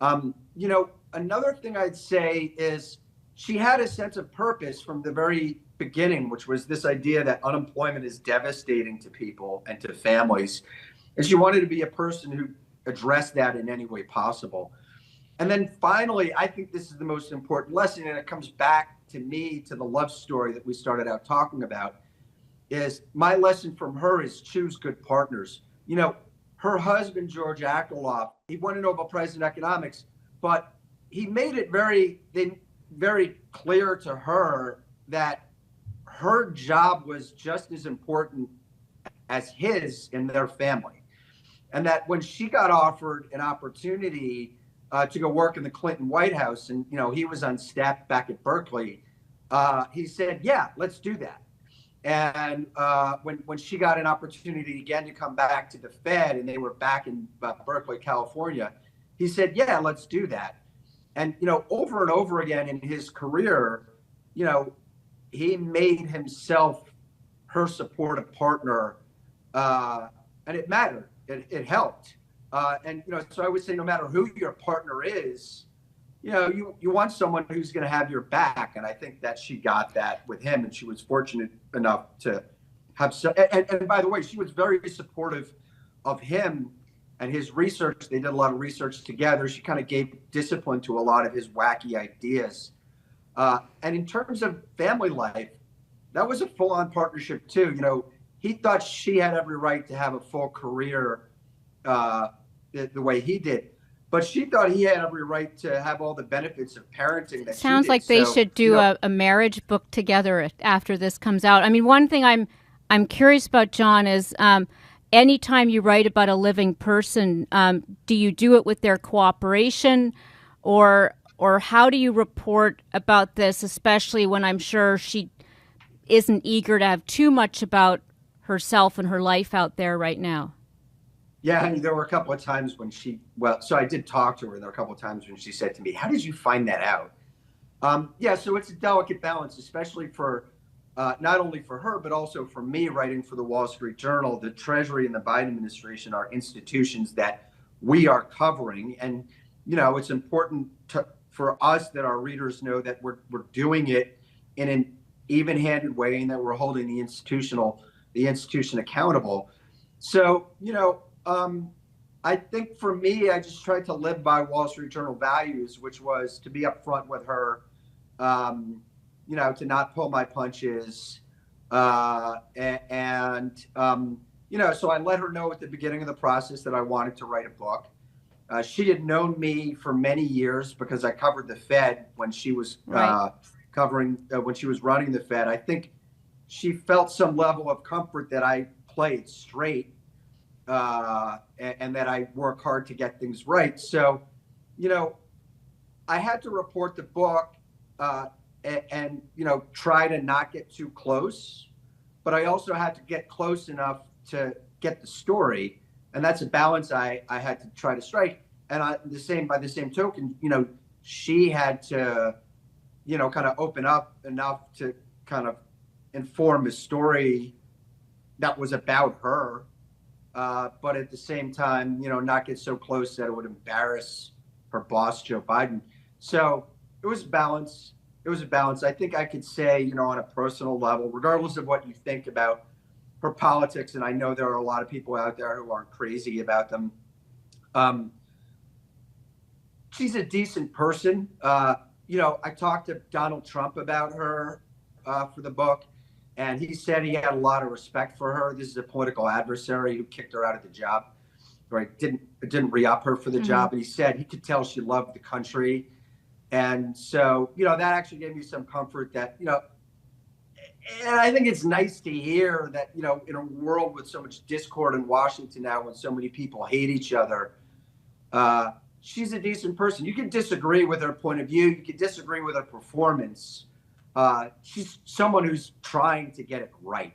Another thing I'd say is she had a sense of purpose from the very beginning, which was this idea that unemployment is devastating to people and to families. And she wanted to be a person who addressed that in any way possible. And then finally, I think this is the most important lesson, and it comes back to me to the love story that we started out talking about, is my lesson from her is choose good partners. Her husband, George Akerlof, he won a Nobel Prize in economics, but he made it very clear to her that her job was just as important as his in their family. And that when she got offered an opportunity to go work in the Clinton White House, and he was on staff back at Berkeley, he said, "Yeah, let's do that." And when she got an opportunity again to come back to the Fed, and they were back in Berkeley, California, he said, "Yeah, let's do that." And over and over again in his career, he made himself her supportive partner, and it mattered. It helped. So I would say no matter who your partner is, you want someone who's going to have your back. And I think that she got that with him, and she was fortunate enough to have and by the way, she was very supportive of him and his research. They did a lot of research together. She kind of gave discipline to a lot of his wacky ideas. And in terms of family life, that was a full-on partnership too. He thought she had every right to have a full career the way he did. But she thought he had every right to have all the benefits of parenting that she Sounds did. like they So, should do a marriage book together after this comes out. I mean, one thing I'm curious about, John, is anytime you write about a living person, do you do it with their cooperation, or how do you report about this, especially when I'm sure she isn't eager to have too much about herself and her life out there right now? yeah, I mean, there were a couple of times when so I did talk to her, and there were a couple of times when she said to me, "How did you find that out?" Yeah, so it's a delicate balance, especially for not only for her, but also for me writing for the Wall Street Journal. The Treasury and the Biden administration are institutions that we are covering. And, it's important for us that our readers know that we're doing it in an even-handed way, and that we're holding the institution accountable. So, I think for me, I just tried to live by Wall Street Journal values, which was to be upfront with her, to not pull my punches. So I let her know at the beginning of the process that I wanted to write a book. She had known me for many years because I covered the Fed when she was Right. when she was running the Fed. I think she felt some level of comfort that I played straight, and that I work hard to get things right. So, I had to report the book, and try to not get too close, but I also had to get close enough to get the story, and that's a balance I had to try to strike. And by the same token, she had to, kind of open up enough to kind of inform a story that was about her, but at the same time, not get so close that it would embarrass her boss, Joe Biden. So it was a balance. I think I could say, on a personal level, regardless of what you think about her politics, and I know there are a lot of people out there who aren't crazy about them. She's a decent person. I talked to Donald Trump about her for the book, and he said he had a lot of respect for her. This is a political adversary who kicked her out of the job, right? Didn't re-up her for the job, and he said he could tell she loved the country. And so, that actually gave me some comfort that, and I think it's nice to hear that, in a world with so much discord in Washington now, when so many people hate each other, she's a decent person. You can disagree with her point of view. You can disagree with her performance. She's someone who's trying to get it right.